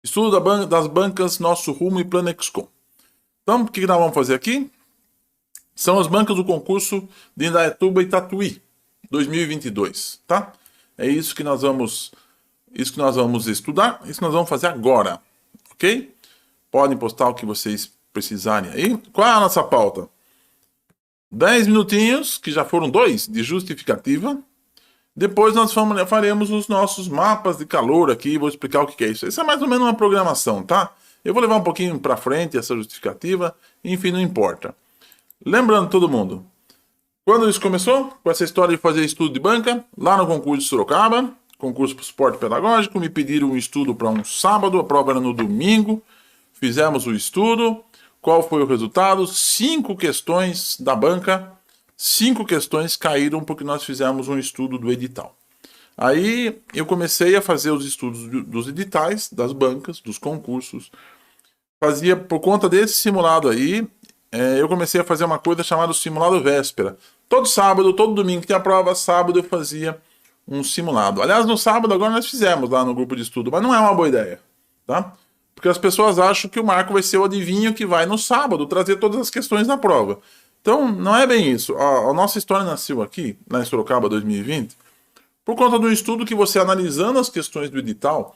Estudo das bancas Nosso Rumo e Planexcom. Então, o que nós vamos fazer aqui? São as bancas do concurso de Indaiatuba e Tatuí, 2022, tá? É isso que nós vamos estudar, isso que nós vamos fazer agora, ok? Podem postar o que vocês precisarem aí. Qual é a nossa pauta? 10 minutinhos, que já foram 2, de justificativa. Depois nós faremos os nossos mapas de calor aqui, vou explicar o que é isso. Isso é mais ou menos uma programação, tá? Eu vou levar um pouquinho para frente essa justificativa, enfim, não importa. Lembrando todo mundo, quando isso começou, com essa história de fazer estudo de banca, lá no concurso de Sorocaba, concurso para suporte pedagógico, me pediram um estudo para um sábado, a prova era no domingo, fizemos o estudo. Qual foi o resultado? 5 questões da banca, 5 questões caíram porque nós fizemos um estudo do edital. Aí eu comecei a fazer os estudos dos editais, das bancas, dos concursos. Fazia, por conta desse simulado aí, eu comecei a fazer uma coisa chamada simulado véspera. Todo sábado, todo domingo que tinha prova, sábado eu fazia um simulado. Aliás, no sábado agora nós fizemos lá no grupo de estudo, mas não é uma boa ideia, tá? Porque as pessoas acham que o Marco vai ser o adivinho que vai no sábado trazer todas as questões da prova. Então, não é bem isso. A nossa história nasceu aqui, na Sorocaba 2020, por conta do estudo que você, analisando as questões do edital,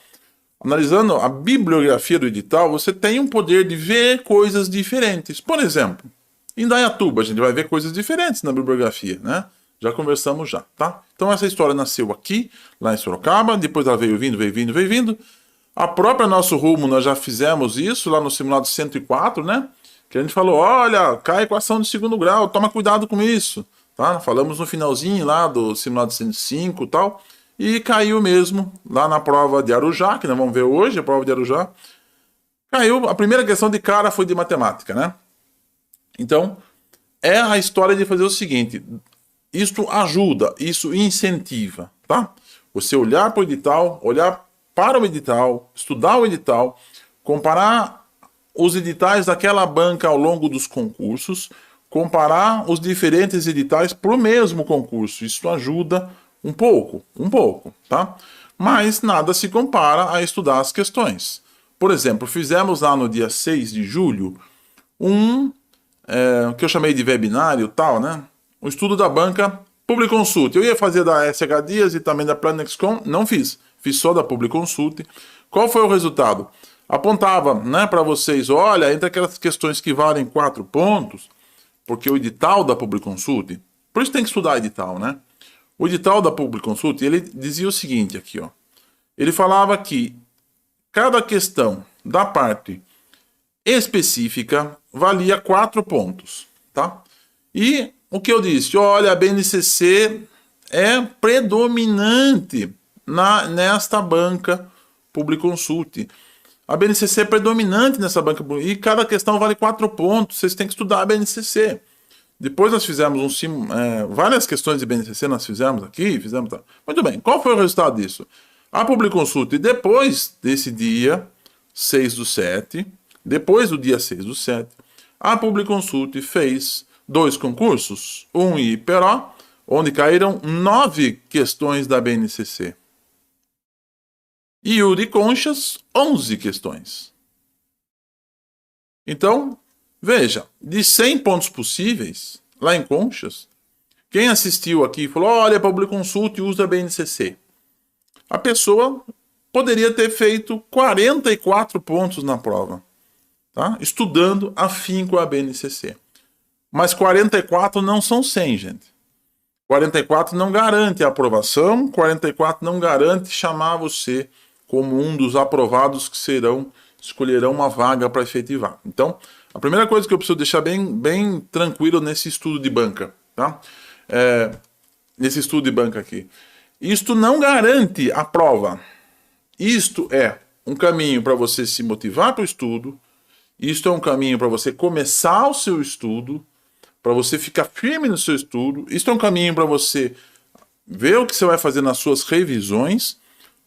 analisando a bibliografia do edital, você tem um poder de ver coisas diferentes. Por exemplo, em Indaiatuba a gente vai ver coisas diferentes na bibliografia, né? Já conversamos já, tá? Então essa história nasceu aqui, lá em Sorocaba, depois ela veio vindo. A própria Nosso Rumo, nós já fizemos isso lá no simulado 104, né? Que a gente falou, olha, cai equação de segundo grau, toma cuidado com isso, tá? Falamos no finalzinho lá do simulado 105 e tal, e caiu mesmo lá na prova de Arujá, que nós vamos ver hoje, a prova de Arujá. Caiu, a primeira questão de cara foi de matemática, né? Então, é a história de fazer o seguinte, isto ajuda, isso incentiva, tá? Você olhar para o edital, olhar para o edital, estudar o edital, comparar os editais daquela banca ao longo dos concursos, comparar os diferentes editais para o mesmo concurso. Isso ajuda um pouco, tá? Mas nada se compara a estudar as questões. Por exemplo, fizemos lá no dia 6 de julho que eu chamei de webinário tal, né? O estudo da banca Publiconsult. Eu ia fazer da SH Dias e também da Planexcom, não fiz. Fiz só da Publiconsult. Qual foi o resultado? Apontava, né, para vocês, olha, entre aquelas questões que valem 4 pontos, porque o edital da Publiconsult, por isso tem que estudar edital, né? O edital da Publiconsult, ele dizia o seguinte aqui, ó. Ele falava que cada questão da parte específica valia 4 pontos, tá? E o que eu disse? Olha, a BNCC é predominante nesta banca Publiconsult. A BNCC é predominante nessa banca e cada questão vale 4 pontos. Vocês têm que estudar a BNCC. Depois nós fizemos várias questões de BNCC, nós fizemos aqui, Muito bem, qual foi o resultado disso? A Publiconsult, depois desse dia 6/7, depois do dia 6/7, a Publiconsult fez 2 concursos, um em Iperó, onde caíram 9 questões da BNCC. E o de Conchas, 11 questões. Então, veja, de 100 pontos possíveis, lá em Conchas, quem assistiu aqui e falou, olha, Publiconsult usa a BNCC. A pessoa poderia ter feito 44 pontos na prova, tá? Estudando afinco a BNCC. Mas 44 não são 100, gente. 44 não garante a aprovação, 44 não garante chamar você como um dos aprovados que escolherão uma vaga para efetivar. Então, a primeira coisa que eu preciso deixar bem tranquilo nesse estudo de banca, tá? Nesse estudo de banca aqui. Isto não garante a prova. Isto é um caminho para você se motivar para o estudo, isto é um caminho para você começar o seu estudo, para você ficar firme no seu estudo, isto é um caminho para você ver o que você vai fazer nas suas revisões,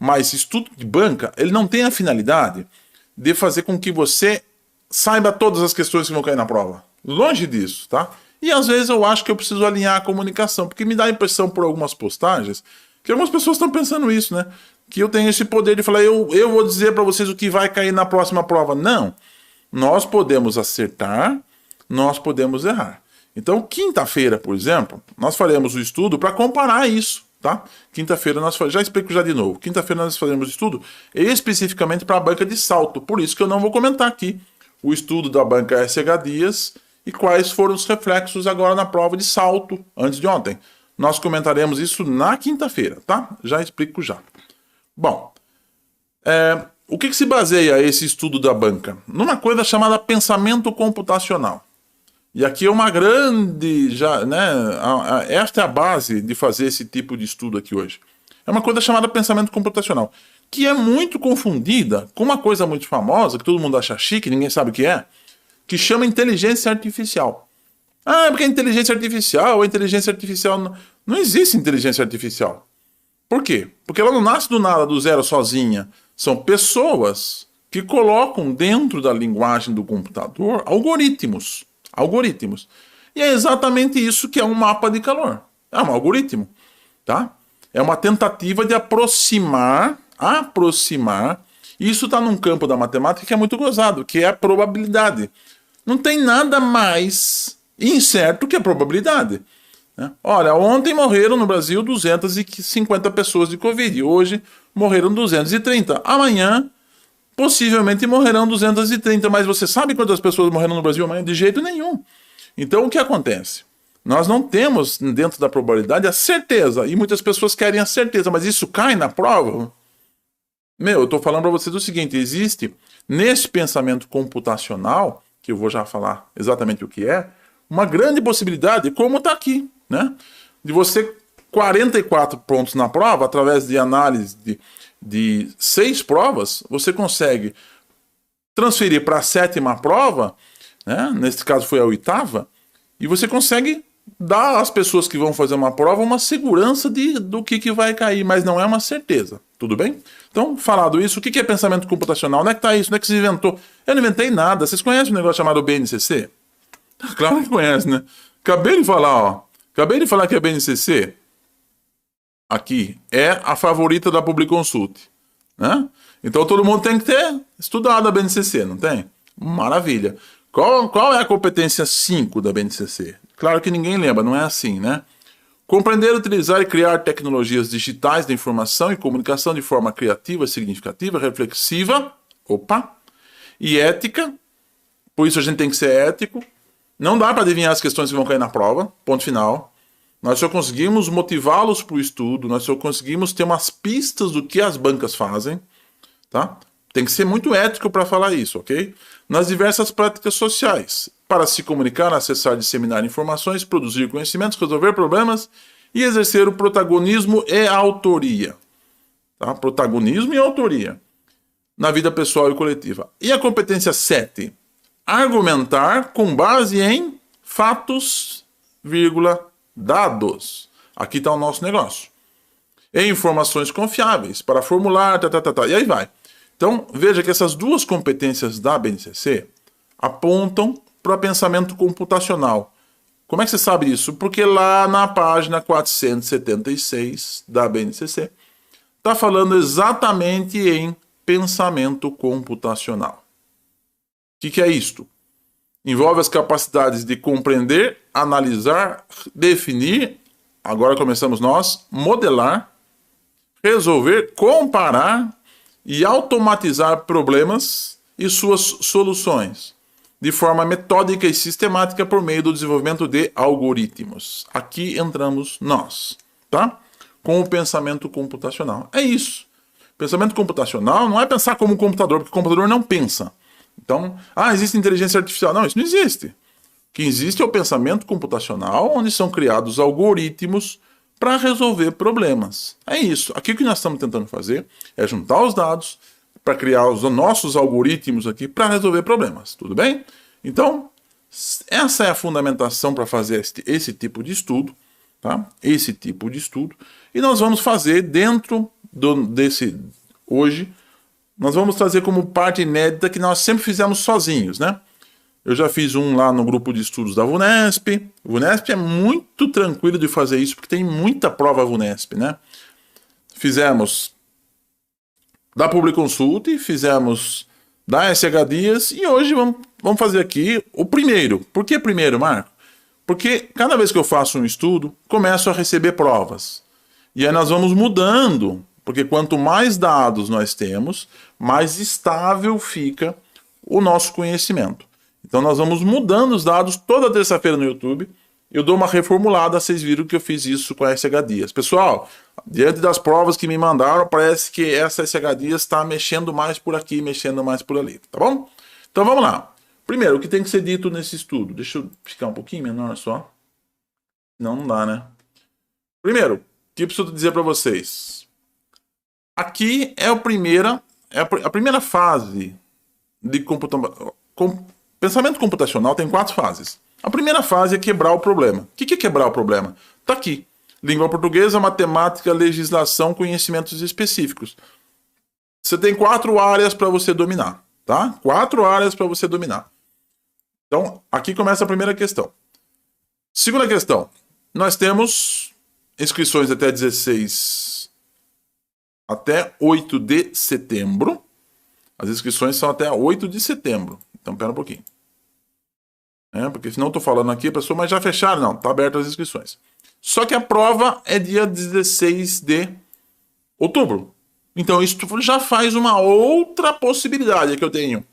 mas estudo de banca, ele não tem a finalidade de fazer com que você saiba todas as questões que vão cair na prova. Longe disso, tá? E às vezes eu acho que eu preciso alinhar a comunicação, porque me dá a impressão por algumas postagens que algumas pessoas estão pensando isso, né? que eu tenho esse poder de falar, eu vou dizer para vocês o que vai cair na próxima prova. Não. Nós podemos acertar, nós podemos errar. Então, quinta-feira, por exemplo, nós faremos o estudo para comparar isso, tá? Quinta-feira já explico já de novo. Quinta-feira nós faremos o estudo especificamente para a banca de salto. Por isso que eu não vou comentar aqui o estudo da banca SH Dias e quais foram os reflexos agora na prova de salto antes de ontem. Nós comentaremos isso na quinta-feira, tá? Já explico já. Bom, o que se baseia esse estudo da banca? Numa coisa chamada pensamento computacional. E aqui é uma grande, esta é a base de fazer esse tipo de estudo aqui hoje. É uma coisa chamada pensamento computacional, que é muito confundida com uma coisa muito famosa, que todo mundo acha chique, ninguém sabe o que chama inteligência artificial. Ah, porque a inteligência artificial... Não existe inteligência artificial. Por quê? Porque ela não nasce do nada, do zero, sozinha. São pessoas que colocam dentro da linguagem do computador algoritmos. E é exatamente isso que é um mapa de calor. É um algoritmo, tá? É uma tentativa de aproximar. Isso está num campo da matemática que é muito gozado, que é a probabilidade. Não tem nada mais incerto que a probabilidade. Né? Olha, ontem morreram no Brasil 250 pessoas de Covid. Hoje morreram 230. Amanhã, possivelmente, morrerão 230. Mas você sabe quantas pessoas morreram no Brasil amanhã? De jeito nenhum. Então, o que acontece? Nós não temos, dentro da probabilidade, a certeza. E muitas pessoas querem a certeza. Mas isso cai na prova? Eu estou falando para vocês o seguinte. Existe, nesse pensamento computacional, que eu vou já falar exatamente o que é, uma grande possibilidade, como está aqui, né? De você 44 pontos na prova, através de análise de 6 provas, você consegue transferir para a 7ª prova, né? Nesse caso foi a 8ª, e você consegue dar às pessoas que vão fazer uma prova uma segurança do que vai cair, mas não é uma certeza, tudo bem? Então, falado isso, o que é pensamento computacional? Onde é que está isso? Onde é que se inventou? Eu não inventei nada. Vocês conhecem um negócio chamado BNCC? Claro que conhecem, né? Acabei de falar que a BNCC aqui é a favorita da Publiconsult, né? Então todo mundo tem que ter estudado a BNCC, não tem? Maravilha. Qual é a competência 5 da BNCC? Claro que ninguém lembra, não é assim, né? Compreender, utilizar e criar tecnologias digitais de informação e comunicação de forma criativa, significativa, reflexiva, e ética. Por isso a gente tem que ser ético. Não dá para adivinhar as questões que vão cair na prova, ponto final. Nós só conseguimos motivá-los para o estudo, nós só conseguimos ter umas pistas do que as bancas fazem, tá? Tem que ser muito ético para falar isso, ok? Nas diversas práticas sociais, para se comunicar, acessar, disseminar informações, produzir conhecimentos, resolver problemas e exercer o protagonismo e a autoria. Tá? Protagonismo e autoria na vida pessoal e coletiva. E a competência 7? Argumentar com base em fatos, dados. Aqui está o nosso negócio. E informações confiáveis para formular, e aí vai. Então, veja que essas duas competências da BNCC apontam para pensamento computacional. Como é que você sabe isso? Porque lá na página 476 da BNCC está falando exatamente em pensamento computacional. O que é isto? Envolve as capacidades de compreender, analisar, definir, agora começamos nós, modelar, resolver, comparar e automatizar problemas e suas soluções de forma metódica e sistemática por meio do desenvolvimento de algoritmos. Aqui entramos nós, tá? Com o pensamento computacional. É isso. Pensamento computacional não é pensar como um computador, porque o computador não pensa. Então, existe inteligência artificial. Não, isso não existe. O que existe é o pensamento computacional, onde são criados algoritmos para resolver problemas. É isso. Aqui o que nós estamos tentando fazer é juntar os dados para criar os nossos algoritmos aqui para resolver problemas. Tudo bem? Então, essa é a fundamentação para fazer esse tipo de estudo. Tá? Esse tipo de estudo. E nós vamos fazer dentro desse... Hoje, nós vamos trazer como parte inédita que nós sempre fizemos sozinhos, né? Eu já fiz um lá no grupo de estudos da VUNESP. O VUNESP é muito tranquilo de fazer isso, porque tem muita prova VUNESP, né? Fizemos da Publiconsult, fizemos da SH Dias e hoje vamos fazer aqui o primeiro. Por que primeiro, Marco? Porque cada vez que eu faço um estudo, começo a receber provas. E aí nós vamos mudando, porque quanto mais dados nós temos, mais estável fica o nosso conhecimento. Então nós vamos mudando os dados toda terça-feira no YouTube. Eu dou uma reformulada, vocês viram que eu fiz isso com a SH Dias. Pessoal, diante das provas que me mandaram, parece que essa SH Dias está mexendo mais por aqui, mexendo mais por ali, tá bom? Então vamos lá. Primeiro, o que tem que ser dito nesse estudo? Deixa eu ficar um pouquinho menor só. Não dá, né? Primeiro, o que eu preciso dizer para vocês? Aqui é a primeira fase de pensamento computacional, tem 4 fases. A primeira fase é quebrar o problema. O que é quebrar o problema? Está aqui. Língua portuguesa, matemática, legislação, conhecimentos específicos. Você tem 4 áreas para você dominar, tá? 4 áreas para você dominar. Então, aqui começa a primeira questão. Segunda questão. Nós temos inscrições até 8 de setembro. As inscrições são até 8 de setembro. Então, pera um pouquinho. Porque senão eu estou falando aqui, pessoal, mas já fecharam. Não, está aberto as inscrições. Só que a prova é dia 16 de outubro. Então, isso já faz uma outra possibilidade que eu tenho.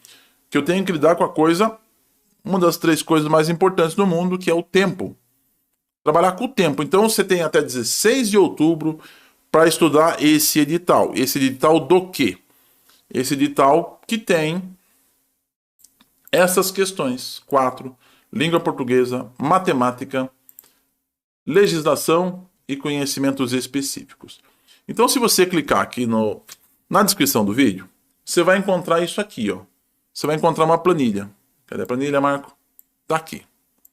Que eu tenho que lidar com a coisa, uma das 3 coisas mais importantes do mundo, que é o tempo. Trabalhar com o tempo. Então, você tem até 16 de outubro para estudar esse edital. Esse edital do quê? Esse edital que tem essas questões. 4. Língua portuguesa, matemática, legislação e conhecimentos específicos. Então, se você clicar aqui na descrição do vídeo, você vai encontrar isso aqui, ó. Você vai encontrar uma planilha. Cadê a planilha, Marco? Tá aqui,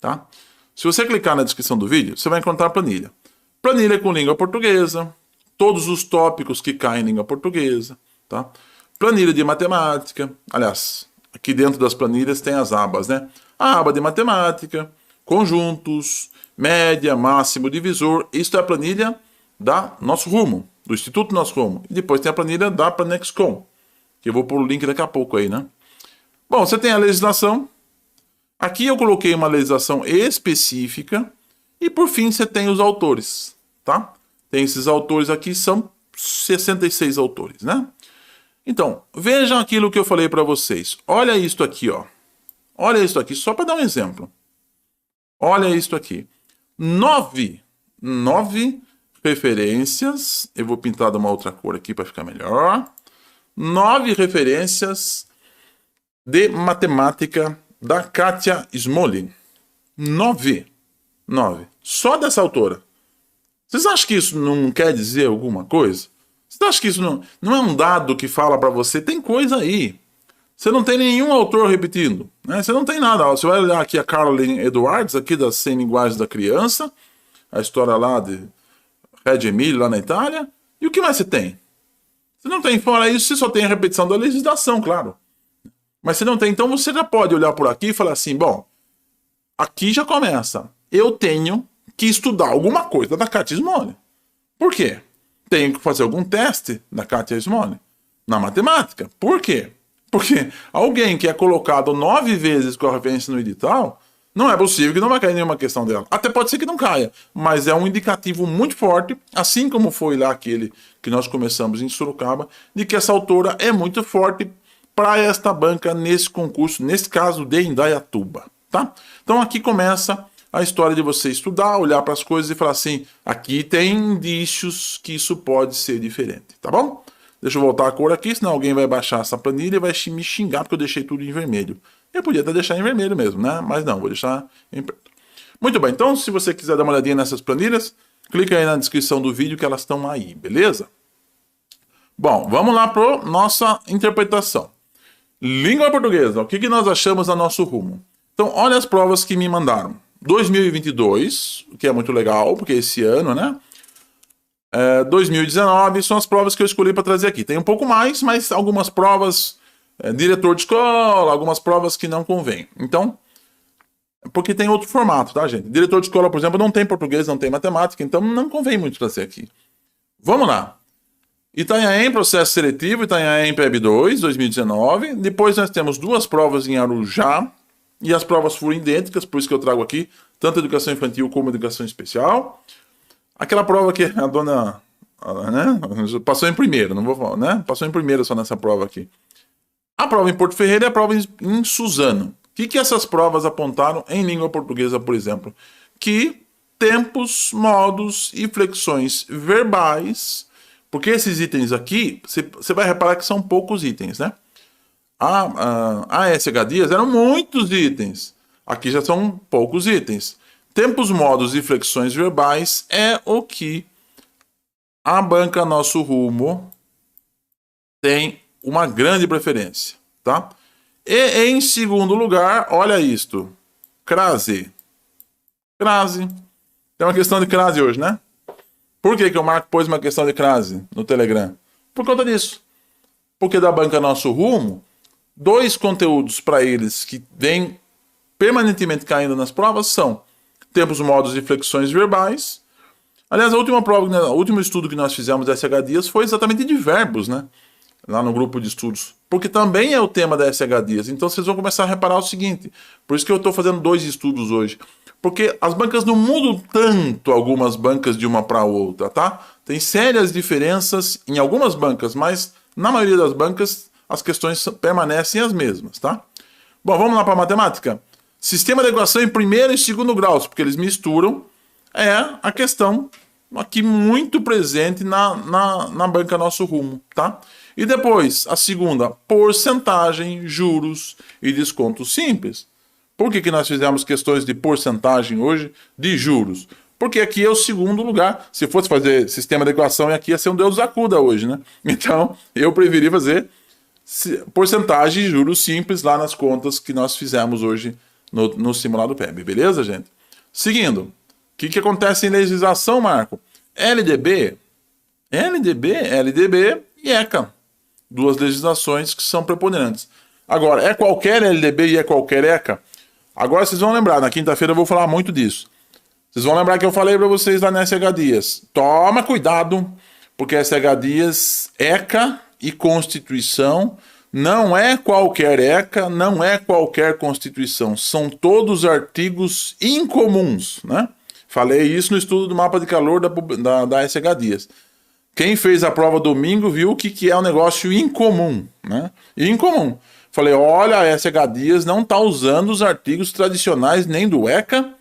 tá? Se você clicar na descrição do vídeo, você vai encontrar a planilha. Planilha com língua portuguesa, todos os tópicos que caem em língua portuguesa, tá? Planilha de matemática, aliás, aqui dentro das planilhas tem as abas, né? A aba de matemática, conjuntos, média, máximo, divisor. Isso é a planilha da Nosso Rumo, do Instituto Nosso Rumo. E depois tem a planilha da Planexcom, que eu vou pôr o link daqui a pouco aí, né? Bom, você tem a legislação. Aqui eu coloquei uma legislação específica. E por fim você tem os autores, tá? Tem esses autores aqui, são 66 autores, né? Então, vejam aquilo que eu falei para vocês. Olha isto aqui, ó. Olha isso aqui, só para dar um exemplo. Olha isto aqui. 9 referências. Eu vou pintar de uma outra cor aqui para ficar melhor. 9 referências de matemática da Katia Smolin. 9. Só dessa autora. Vocês acham que isso não quer dizer alguma coisa? Vocês acham que isso não é um dado que fala para você? Tem coisa aí. Você não tem nenhum autor repetindo, né? Você não tem nada. Você vai olhar aqui a Caroline Edwards, aqui das 100 Linguagens da Criança, a história lá de Reggio Emílio, lá na Itália. E o que mais você tem? Você não tem, fora isso, você só tem a repetição da legislação, claro. Mas você não tem, então você já pode olhar por aqui e falar assim, bom, aqui já começa. Eu tenho que estudar alguma coisa da Katia Smolin. Por quê? Tenho que fazer algum teste da Katia Smolin na matemática. Por quê? Porque alguém que é colocado 9 vezes com a referência no edital, não é possível que não vai cair nenhuma questão dela. Até pode ser que não caia, mas é um indicativo muito forte, assim como foi lá aquele que nós começamos em Sorocaba, de que essa autora é muito forte para esta banca nesse concurso, nesse caso de Indaiatuba, tá? Então aqui começa a história de você estudar, olhar para as coisas e falar assim, aqui tem indícios que isso pode ser diferente, tá bom? Deixa eu voltar a cor aqui, senão alguém vai baixar essa planilha e vai me xingar porque eu deixei tudo em vermelho. Eu podia até deixar em vermelho mesmo, né? Mas não, vou deixar em preto. Muito bem, então se você quiser dar uma olhadinha nessas planilhas, clica aí na descrição do vídeo que elas estão aí, beleza? Bom, vamos lá para nossa interpretação. Língua portuguesa, o que nós achamos a Nosso Rumo? Então, olha as provas que me mandaram. 2022, o que é muito legal, porque esse ano, né? 2019 são as provas que eu escolhi para trazer aqui. Tem um pouco mais, mas algumas provas, diretor de escola, algumas provas que não convém. Então, porque tem outro formato, tá, gente? Diretor de escola, por exemplo, não tem português, não tem matemática, então não convém muito trazer aqui. Vamos lá. Itanhaém, processo seletivo, Itanhaém PEB 2, 2019. Depois nós temos 2 provas em Arujá, e as provas foram idênticas, por isso que eu trago aqui, tanto educação infantil como educação especial. Aquela prova que a dona, né, passou em primeiro, não vou falar, né? Passou em primeiro só nessa prova aqui. A prova em Porto Ferreira e a prova em Suzano. O que essas provas apontaram em língua portuguesa, por exemplo? Que tempos, modos e flexões verbais, porque esses itens aqui, você vai reparar que são poucos itens, né? A SH Dias eram muitos itens. Aqui já são poucos itens. Tempos, modos e flexões verbais é o que a banca Nosso Rumo tem uma grande preferência, tá? E em segundo lugar, olha isto. Crase. Crase. Tem uma questão de crase hoje, né? Por que o Marco pôs uma questão de crase no Telegram? Por conta disso. Porque da banca Nosso Rumo, 2 conteúdos para eles que vêm permanentemente caindo nas provas são tempos, modos e flexões verbais. Aliás, a última prova, o último estudo que nós fizemos da SH Dias foi exatamente de verbos, né? Lá no grupo de estudos. Porque também é o tema da SH Dias. Então vocês vão começar a reparar o seguinte. Por isso que eu estou fazendo 2 estudos hoje. Porque as bancas não mudam tanto algumas bancas de uma para outra, tá? Tem sérias diferenças em algumas bancas, mas na maioria das bancas as questões permanecem as mesmas, tá? Bom, vamos lá para a matemática? Sistema de equação em primeiro e segundo graus, porque eles misturam, é a questão aqui muito presente na banca Nosso Rumo, tá? E depois, a segunda, porcentagem, juros e desconto simples. Por que nós fizemos questões de porcentagem hoje, de juros? Porque aqui é o segundo lugar. Se fosse fazer sistema de equação, aqui ia ser um Deus acuda hoje, né? Então, eu preferi fazer porcentagem de juros simples lá nas contas que nós fizemos hoje no simulado PEB. Beleza, gente? Seguindo, o que acontece em legislação, Marco? LDB e ECA. 2 legislações que são preponderantes. Agora, é qualquer LDB e é qualquer ECA? Agora vocês vão lembrar, na quinta-feira eu vou falar muito disso. Vocês vão lembrar que eu falei para vocês lá na SH Dias. Toma cuidado, porque SH Dias, ECA e Constituição, não é qualquer ECA, não é qualquer Constituição. São todos artigos incomuns, né? Falei isso no estudo do mapa de calor da SH Dias. Quem fez a prova domingo viu o que é um negócio incomum, né? Incomum. Falei, olha, a SH Dias não está usando os artigos tradicionais nem do ECA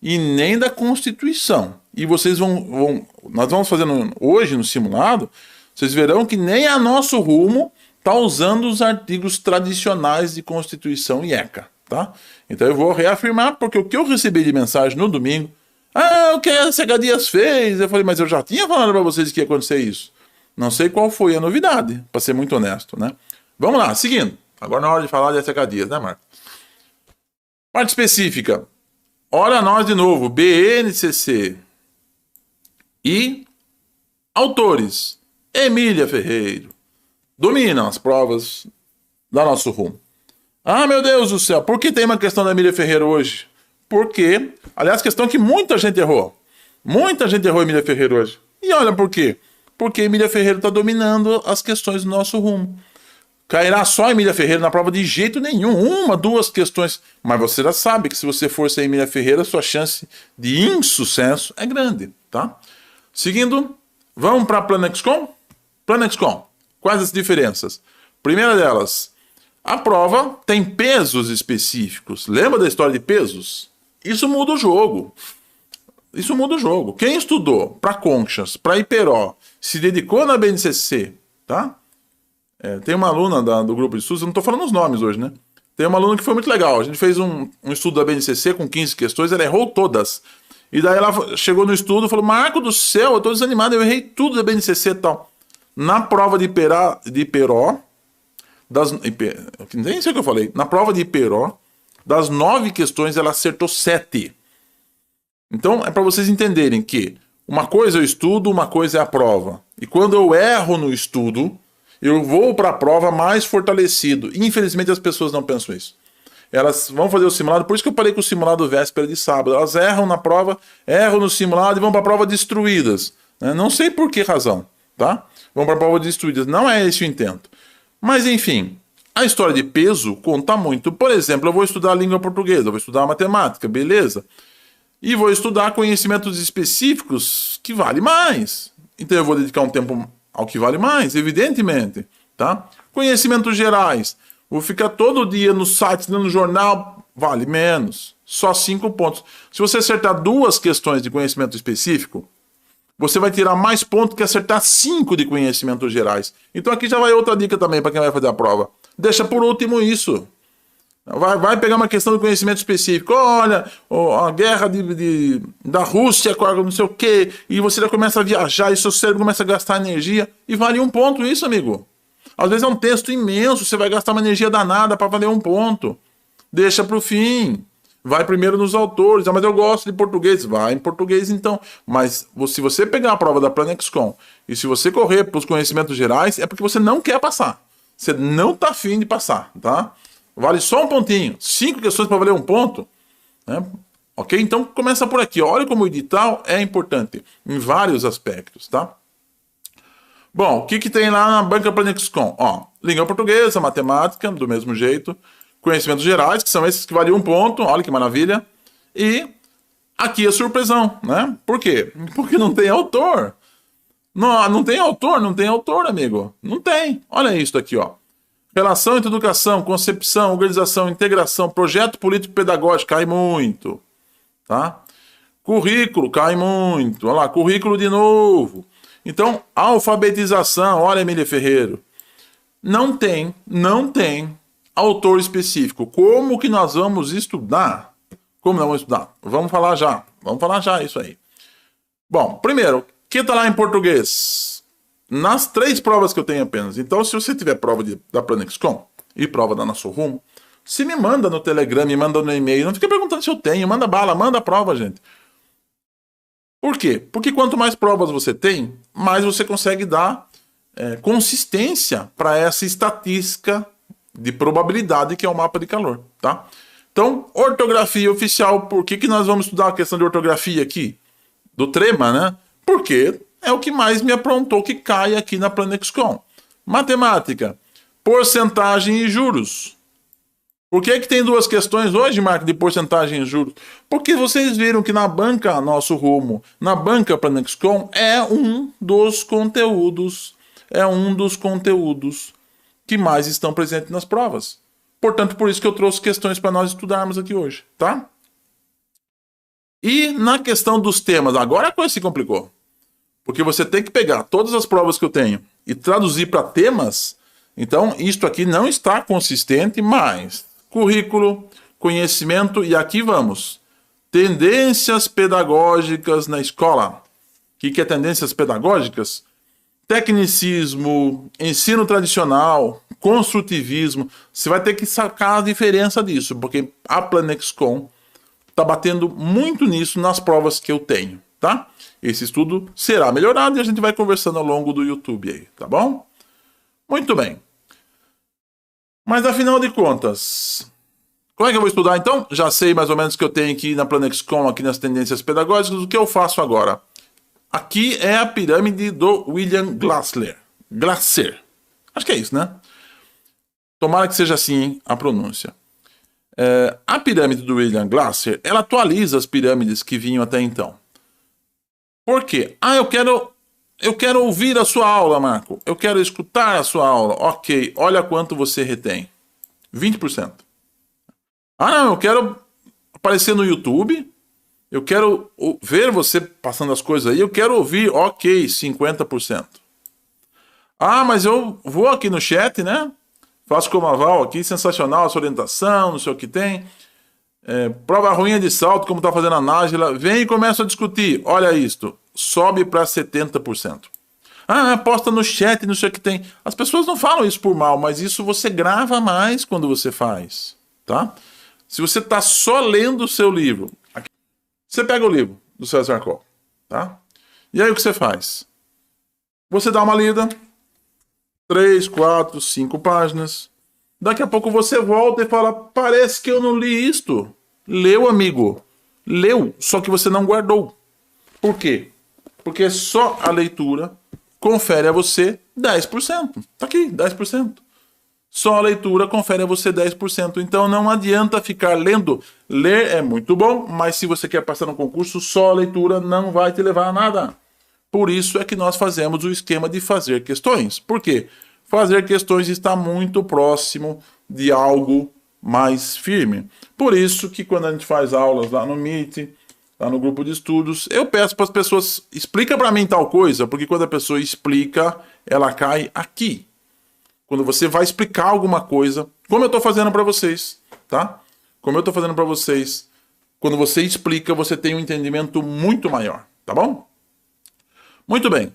e nem da Constituição. E vocês nós vamos fazendo hoje no simulado, vocês verão que nem a Nosso Rumo está usando os artigos tradicionais de Constituição e ECA, tá? Então eu vou reafirmar, porque o que eu recebi de mensagem no domingo, o que a SH Dias fez? Eu falei, mas eu já tinha falado para vocês que ia acontecer isso. Não sei qual foi a novidade, para ser muito honesto, né? Vamos lá, seguindo. Agora na hora de falar de SH Dias, né, Marco? Parte específica. Olha nós de novo, BNCC. E autores, Emília Ferreiro. Dominam as provas da Nosso Rumo. Ah, meu Deus do céu, por que tem uma questão da Emília Ferreira hoje? Porque, aliás, questão que muita gente errou. Muita gente errou Emília Ferreira hoje. E olha por quê. Porque Emília Ferreira está dominando as questões do Nosso Rumo. Cairá só Emília Ferreira na prova de jeito nenhum. 1, 2 questões. Mas você já sabe que se você for ser Emília Ferreira, sua chance de insucesso é grande, tá? Seguindo, vamos para Planexcom? Planexcom, quais as diferenças? Primeira delas, a prova tem pesos específicos. Lembra da história de pesos? Isso muda o jogo. Isso muda o jogo. Quem estudou para Conchas, para Iperó, se dedicou na BNCC, tá? Tem uma aluna do grupo de estudos, eu não estou falando os nomes hoje, né? Tem uma aluna que foi muito legal. A gente fez um estudo da BNCC com 15 questões, ela errou todas. E daí ela chegou no estudo e falou, Marco do céu, eu estou desanimado, eu errei tudo da BNCC e tal. Na prova de Iperó, nem sei o que eu falei, na prova de Iperó, das 9 questões ela acertou 7. Então é para vocês entenderem que uma coisa é o estudo, uma coisa é a prova. E quando eu erro no estudo, eu vou para a prova mais fortalecido. Infelizmente as pessoas não pensam isso. Elas vão fazer o simulado, por isso que eu falei que o simulado véspera de sábado. Elas erram na prova, erram no simulado e vão para a prova destruídas. Né? Não sei por que razão, tá? vão para a prova de estudos. Não é esse o intento. Mas, enfim, a história de peso conta muito. Por exemplo, eu vou estudar a língua portuguesa, eu vou estudar matemática, beleza? E vou estudar conhecimentos específicos que vale mais. Então eu vou dedicar um tempo ao que vale mais, evidentemente, tá? Conhecimentos gerais. Vou ficar todo dia no site, no jornal, vale menos. Só 5 pontos. Se você acertar 2 questões de conhecimento específico, você vai tirar mais pontos que acertar 5 de conhecimentos gerais. Então aqui já vai outra dica também para quem vai fazer a prova. Deixa por último isso. Vai pegar uma questão de conhecimento específico. Olha, a guerra da Rússia com não sei o quê. E você já começa a viajar e seu cérebro começa a gastar energia. E vale 1 ponto isso, amigo. Às vezes é um texto imenso. Você vai gastar uma energia danada para valer 1 ponto. Deixa para o fim. Vai primeiro nos autores. Ah, mas eu gosto de português. Vai em português então. Mas se você pegar a prova da Planexcom e se você correr para os conhecimentos gerais, é porque você não quer passar. Você não está afim de passar, tá? Vale só 1 pontinho. 5 questões para valer 1 ponto. Né? Ok? Então começa por aqui. Olha como o edital é importante em vários aspectos, tá? Bom, o que tem lá na banca Planexcom? Ó, língua portuguesa, matemática, do mesmo jeito. Conhecimentos gerais, que são esses que valem 1 ponto. Olha que maravilha. E aqui é surpresão, né? Por quê? Porque não tem autor. Não tem autor, amigo. Não tem. Olha isso aqui, ó. Relação entre educação, concepção, organização, integração, projeto político-pedagógico, cai muito, tá? Currículo, cai muito. Olha lá, currículo de novo. Então, alfabetização, olha, Emília Ferreiro. Não tem autor específico. Como que nós vamos estudar? Como nós vamos estudar? Vamos falar já isso aí. Bom, primeiro, o que está lá em português? Nas 3 provas que eu tenho apenas. Então, se você tiver prova da Planexcom e prova da Nosso Rumo, se me manda no Telegram, me manda no e-mail. Não fica perguntando se eu tenho. Manda bala, manda a prova, gente. Por quê? Porque quanto mais provas você tem, mais você consegue dar consistência para essa estatística de probabilidade que é o mapa de calor, tá? Então, ortografia oficial. Por que nós vamos estudar a questão de ortografia aqui? Do Trema, né? Porque é o que mais me aprontou que cai aqui na Planexcom. Matemática, porcentagem e juros. Por que tem 2 questões hoje, Marco, de porcentagem e juros? Porque vocês viram que na banca Nosso Rumo, na banca Planexcom, é um dos conteúdos que mais estão presentes nas provas. Portanto, por isso que eu trouxe questões para nós estudarmos aqui hoje, tá? E na questão dos temas, agora a coisa se complicou. Porque você tem que pegar todas as provas que eu tenho e traduzir para temas. Então, isto aqui não está consistente, mas currículo, conhecimento e aqui vamos. Tendências pedagógicas na escola. O que é tendências pedagógicas? Tecnicismo, ensino tradicional, construtivismo. Você vai ter que sacar a diferença disso, porque a Planexcom está batendo muito nisso nas provas que eu tenho, tá? Esse estudo será melhorado e a gente vai conversando ao longo do YouTube aí, tá bom? Muito bem. Mas afinal de contas, como é que eu vou estudar então? Já sei mais ou menos o que eu tenho aqui na Planexcom, aqui nas tendências pedagógicas. O que eu faço agora? Aqui é a pirâmide do William Glasser. Acho que é isso, né? Tomara que seja assim a pronúncia. A pirâmide do William Glasser, ela atualiza as pirâmides que vinham até então. Por quê? Eu quero ouvir a sua aula, Marco. Eu quero escutar a sua aula. Ok, olha quanto você retém. 20%. Ah, não, eu quero aparecer no YouTube. Eu quero ver você passando as coisas aí. Eu quero ouvir. Ok, 50%. Ah, mas eu vou aqui no chat, né? Faço como a Val aqui. Sensacional essa orientação, não sei o que tem. Prova ruim de salto, como está fazendo a Nájila. Vem e começa a discutir. Olha isto. Sobe para 70%. Ah, posta no chat, não sei o que tem. As pessoas não falam isso por mal, mas isso você grava mais quando você faz, tá? Se você está só lendo o seu livro, você pega o livro do César Coll, tá? E aí o que você faz? Você dá uma lida, 3, 4, 5 páginas. Daqui a pouco você volta e fala, parece que eu não li isto. Leu, amigo. Leu, só que você não guardou. Por quê? Porque só a leitura confere a você 10%. Tá aqui, 10%. Só a leitura confere a você 10%. Então não adianta ficar lendo. Ler é muito bom, mas se você quer passar no concurso, só a leitura não vai te levar a nada. Por isso é que nós fazemos o esquema de fazer questões. Por quê? Fazer questões está muito próximo de algo mais firme. Por isso que quando a gente faz aulas lá no Meet, lá no grupo de estudos, eu peço para as pessoas, explica para mim tal coisa, porque quando a pessoa explica, ela cai aqui. Quando você vai explicar alguma coisa, como eu estou fazendo para vocês, tá? Como eu estou fazendo para vocês, quando você explica, você tem um entendimento muito maior, tá bom? Muito bem.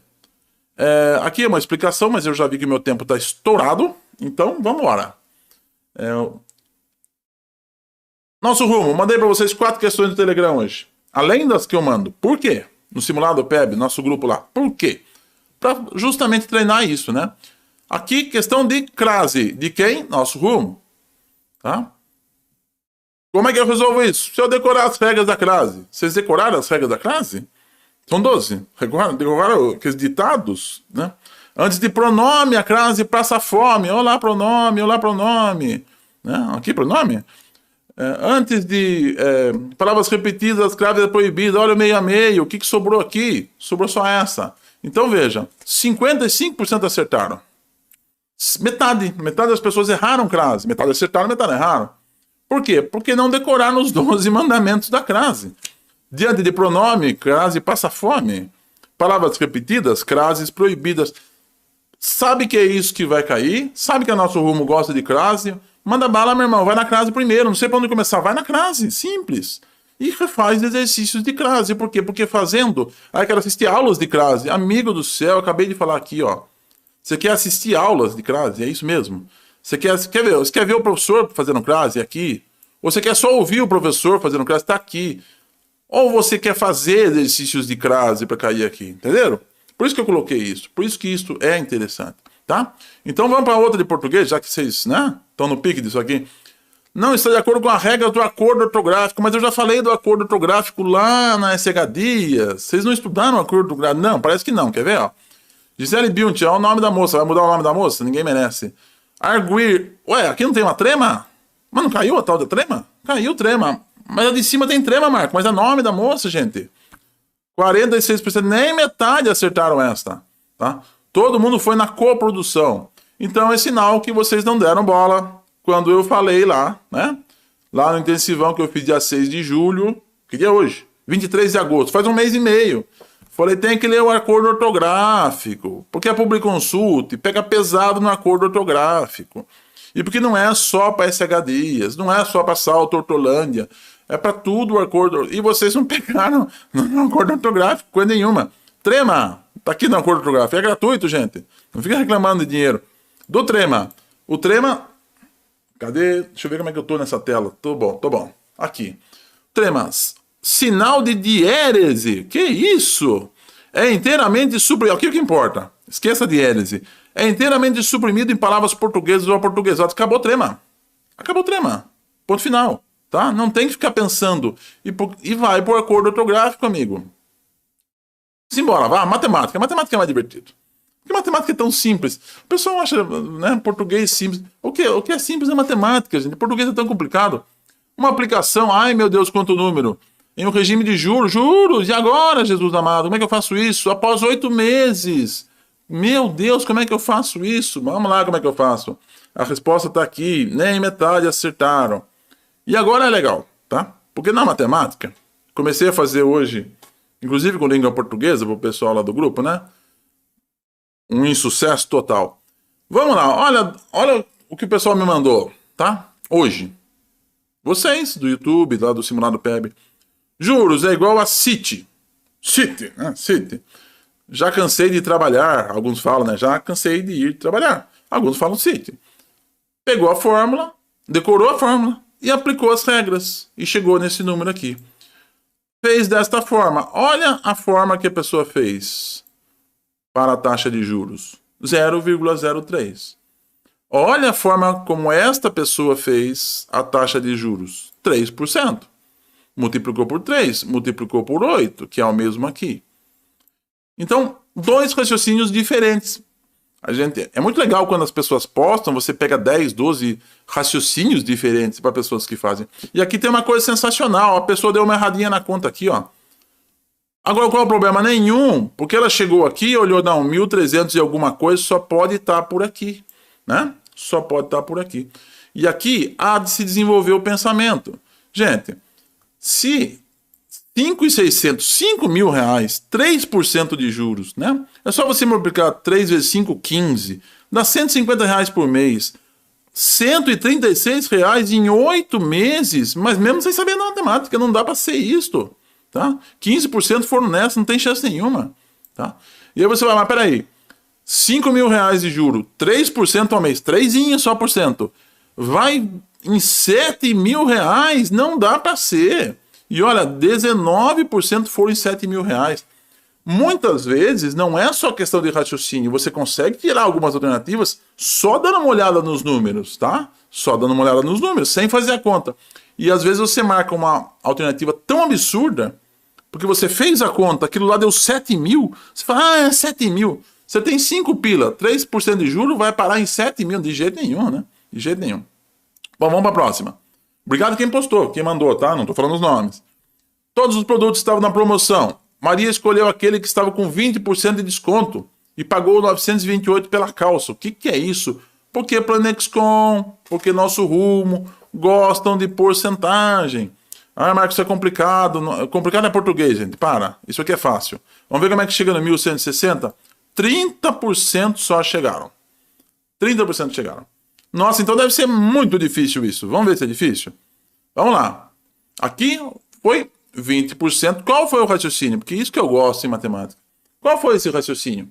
Aqui é uma explicação, mas eu já vi que meu tempo está estourado, então vamos embora. Nosso rumo, mandei para vocês 4 questões do Telegram hoje. Além das que eu mando. Por quê? No simulado PEB, nosso grupo lá. Por quê? Para justamente treinar isso, né? Aqui, questão de crase. De quem? Nosso rumo. Tá? Como é que eu resolvo isso? Se eu decorar as regras da crase. Vocês decoraram as regras da crase? São 12. Decoraram aqueles ditados, né? Antes de pronome, a crase passa fome. Olá, pronome, olá, pronome. Né? Aqui, pronome. Antes de palavras repetidas, crase é proibida. Olha o meio a meio. O que sobrou aqui? Sobrou só essa. Então, veja. 55% acertaram. Metade das pessoas erraram crase. Metade acertaram, metade erraram. Por quê? Porque não decoraram os 12 mandamentos da crase. Diante de pronome, crase passa fome. Palavras repetidas, crases proibidas. Sabe que é isso que vai cair? Sabe que o nosso rumo gosta de crase? Manda bala, meu irmão. Vai na crase primeiro. Não sei para onde começar. Vai na crase. Simples. E refaz exercícios de crase. Por quê? Porque fazendo... Aí quero assistir aulas de crase. Amigo do céu, eu acabei de falar aqui, ó. Você quer assistir aulas de crase? É isso mesmo. Você quer ver o professor fazendo crase? É aqui. Ou você quer só ouvir o professor fazendo crase? Está aqui. Ou você quer fazer exercícios de crase para cair aqui? Entenderam? Por isso que eu coloquei isso. Por isso que isso é interessante. Tá? Então vamos para outra de português, já que vocês, né, estão no pique disso aqui. Não está de acordo com a regra do acordo ortográfico, mas eu já falei do acordo ortográfico lá na SH Dias. Vocês não estudaram o acordo ortográfico? Não, parece que não. Quer ver? Ó? Gisele Bündchen, olha o nome da moça. Vai mudar o nome da moça? Ninguém merece. Arguir. Ué, aqui não tem uma trema? Mas não caiu a tal da trema? Caiu trema. Mas a de cima tem trema, Marco. Mas é o nome da moça, gente. 46%, nem metade acertaram esta. Tá? Todo mundo foi na coprodução. Então é sinal que vocês não deram bola quando eu falei lá, né? Lá no intensivão que eu fiz dia 6 de julho. Que dia é hoje? 23 de agosto. Faz um mês e meio. Falei, tem que ler o acordo ortográfico. Porque é publiconsulta e pega pesado no acordo ortográfico. E porque não é só para SH Dias, não é só para Salto Hortolândia. É para tudo o acordo. E vocês não pegaram no acordo ortográfico, coisa nenhuma. Trema, tá aqui no acordo ortográfico. É gratuito, gente. Não fica reclamando de dinheiro. Do Trema. O Trema... Cadê? Deixa eu ver como é que eu tô nessa tela. Tô bom. Aqui. Trema. Sinal de diérese. Que isso? É inteiramente suprimido. Aqui é o que importa. Esqueça a diérese. É inteiramente suprimido em palavras portuguesas ou aportuguesadas. Acabou o Trema. Acabou o Trema. Ponto final. Tá? Não tem que ficar pensando. E vai pro acordo ortográfico, amigo. Simbora, vá. Matemática. Matemática é mais divertido. Porque matemática é tão simples. O pessoal acha, né, português simples. O que é simples é matemática, gente. Português é tão complicado. Uma aplicação, ai meu Deus, quanto número. Em um regime de juros. E agora, Jesus amado, como é que eu faço isso? Após 8 meses. Meu Deus, como é que eu faço isso? Vamos lá, como é que eu faço? A resposta está aqui. Nem metade acertaram. E agora é legal, tá? Porque na matemática, comecei a fazer hoje, inclusive com língua portuguesa, para o pessoal lá do grupo, né? Um insucesso total. Vamos lá, olha o que o pessoal me mandou, tá? Hoje. Vocês, do YouTube, lá do Simulado PEB. Juros é igual a City. City, né? City. Já cansei de trabalhar, alguns falam, né? Já cansei de ir trabalhar. Alguns falam City. Pegou a fórmula, decorou a fórmula e aplicou as regras. E chegou nesse número aqui. Fez desta forma. Olha a forma que a pessoa fez para a taxa de juros. 0,03. Olha a forma como esta pessoa fez a taxa de juros. 3%. Multiplicou por 3, multiplicou por 8, que é o mesmo aqui. Então, 2 raciocínios diferentes. É muito legal quando as pessoas postam, você pega 10, 12 raciocínios diferentes para pessoas que fazem. E aqui tem uma coisa sensacional, a pessoa deu uma erradinha na conta aqui, ó. Agora, qual é o problema? Nenhum, porque ela chegou aqui, olhou, não, 1.300 e alguma coisa, só pode estar por aqui, né? Só pode estar por aqui. E aqui há de se desenvolver o pensamento. Gente, se 5.600, 5 mil reais, 3% de juros, né? É só você multiplicar 3 vezes 5, 15, dá 150 reais por mês. 136 reais em 8 meses, mas mesmo sem saber da matemática, não dá para ser isto. Tá? 15% foram nessa, não tem chance nenhuma. Tá? E aí você vai, mas peraí, 5 mil reais de juro, 3% ao mês, 3 só por cento, vai em 7 mil reais, não dá para ser. E olha, 19% foram em 7 mil reais. Muitas vezes não é só questão de raciocínio, você consegue tirar algumas alternativas só dando uma olhada nos números, tá? Só dando uma olhada nos números, sem fazer a conta. E às vezes você marca uma alternativa tão absurda, porque você fez a conta, aquilo lá deu 7 mil, você fala, é 7 mil. Você tem 5 pila, 3% de juros vai parar em 7 mil, de jeito nenhum, né? De jeito nenhum. Bom, vamos para a próxima. Obrigado quem postou, quem mandou, tá? Não estou falando os nomes. Todos os produtos estavam na promoção. Maria escolheu aquele que estava com 20% de desconto e pagou 928 pela calça. O que é isso? Porque Planexcom, porque Nosso Rumo gostam de porcentagem. Ah, Marcos, isso é complicado. Complicado é português, gente. Para. Isso aqui é fácil. Vamos ver como é que chega no 1160? 30% só chegaram. 30% chegaram. Nossa, então deve ser muito difícil isso. Vamos ver se é difícil? Vamos lá. Aqui foi 20%. Qual foi o raciocínio? Porque isso que eu gosto em matemática. Qual foi esse raciocínio?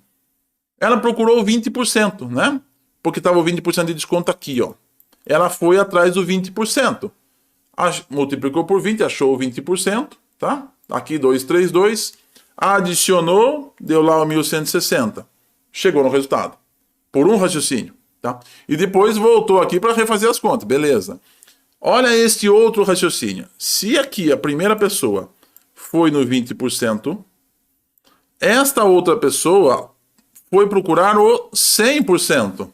Ela procurou 20%, né? Porque estava o 20% de desconto aqui, ó. Ela foi atrás do 20%. Multiplicou por 20, achou o 20%, tá? Aqui 232, adicionou, deu lá o 1160. Chegou no resultado. Por um raciocínio, tá? E depois voltou aqui para refazer as contas, beleza. Olha este outro raciocínio. Se aqui a primeira pessoa foi no 20%, esta outra pessoa foi procurar o 100%.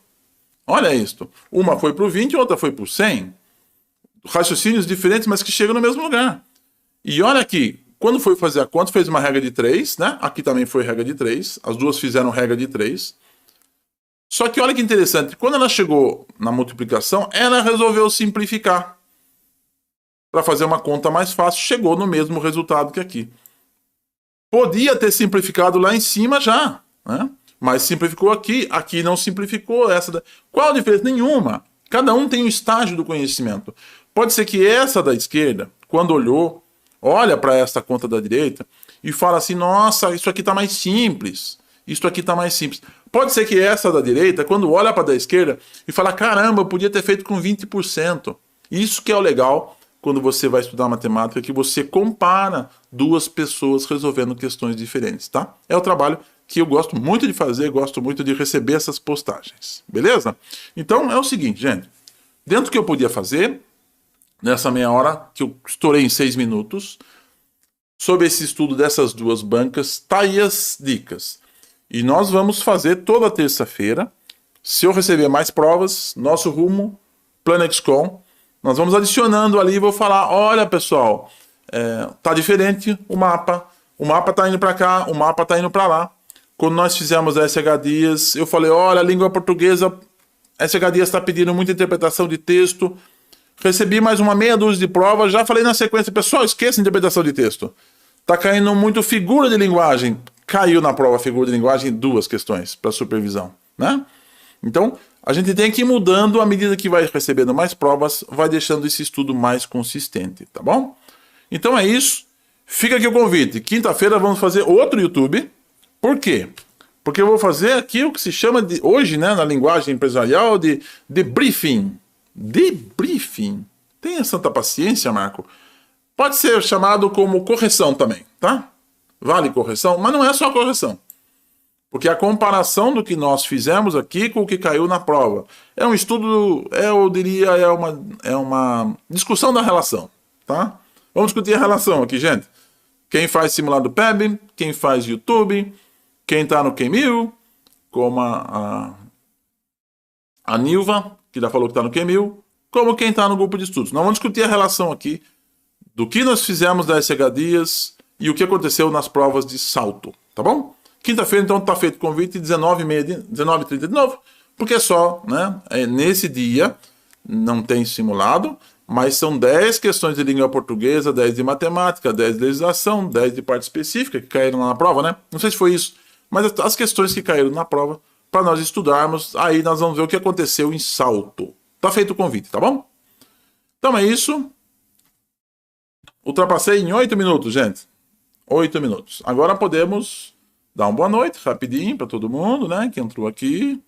Olha isto. Uma foi para o 20 e outra foi para o 100. Raciocínios diferentes, mas que chegam no mesmo lugar. E olha aqui, quando foi fazer a conta, fez uma regra de 3, né? Aqui também foi regra de 3. As duas fizeram regra de 3. Só que olha que interessante, quando ela chegou na multiplicação, ela resolveu simplificar. Para fazer uma conta mais fácil, chegou no mesmo resultado que aqui. Podia ter simplificado lá em cima já, né? Mas simplificou aqui, aqui não simplificou. Qual a diferença? Nenhuma. Cada um tem um estágio do conhecimento. Pode ser que essa da esquerda, quando olhou, olha para essa conta da direita e fala assim, nossa, isso aqui está mais simples. Isso aqui está mais simples. Pode ser que essa da direita, quando olha para a da esquerda e fala, caramba, eu podia ter feito com 20%. Isso que é o legal quando você vai estudar matemática, que você compara duas pessoas resolvendo questões diferentes, tá? É o trabalho que eu gosto muito de fazer, gosto muito de receber essas postagens, beleza? Então é o seguinte, gente, dentro do que eu podia fazer, nessa meia hora, que eu estourei em 6 minutos, sobre esse estudo dessas duas bancas, tá aí as dicas. E nós vamos fazer toda terça-feira, se eu receber mais provas, Nosso Rumo, Planexcom, nós vamos adicionando ali e vou falar, olha pessoal, tá diferente o mapa tá indo para cá, o mapa tá indo para lá. Quando nós fizemos a SH Dias, eu falei, olha, a língua portuguesa, SH Dias está pedindo muita interpretação de texto. Recebi mais uma meia dúzia de provas, já falei na sequência, pessoal, esqueça a interpretação de texto. Tá caindo muito figura de linguagem. Caiu na prova figura de linguagem 2 questões para supervisão, né? Então, a gente tem que ir mudando à medida que vai recebendo mais provas, vai deixando esse estudo mais consistente, tá bom? Então é isso. Fica aqui o convite. Quinta-feira vamos fazer outro YouTube. Por quê? Porque eu vou fazer aqui o que se chama de, hoje, né, na linguagem empresarial, de debriefing. Debriefing. Tenha santa paciência, Marco. Pode ser chamado como correção também, tá? Vale correção, mas não é só correção. Porque a comparação do que nós fizemos aqui com o que caiu na prova é um estudo, eu diria, é uma discussão da relação, tá? Vamos discutir a relação aqui, gente. Quem faz simulado PEB, quem faz YouTube, quem está no QMil, como a a Nilva, que já falou que está no Q1000, como quem está no grupo de estudos. Nós vamos discutir a relação aqui do que nós fizemos das SH Dias e o que aconteceu nas provas de salto, tá bom? Quinta-feira, então, está feito o convite, 19h30 de novo, porque é só, né? Nesse dia, não tem simulado, mas são 10 questões de língua portuguesa, 10 de matemática, 10 de legislação, 10 de parte específica, que caíram lá na prova, né? Não sei se foi isso, mas as questões que caíram na prova, para nós estudarmos, aí nós vamos ver o que aconteceu em salto. Tá feito o convite, tá bom? Então é isso. Ultrapassei em 8 minutos, gente. 8 minutos. Agora podemos dar uma boa noite, rapidinho, para todo mundo, né? Que entrou aqui.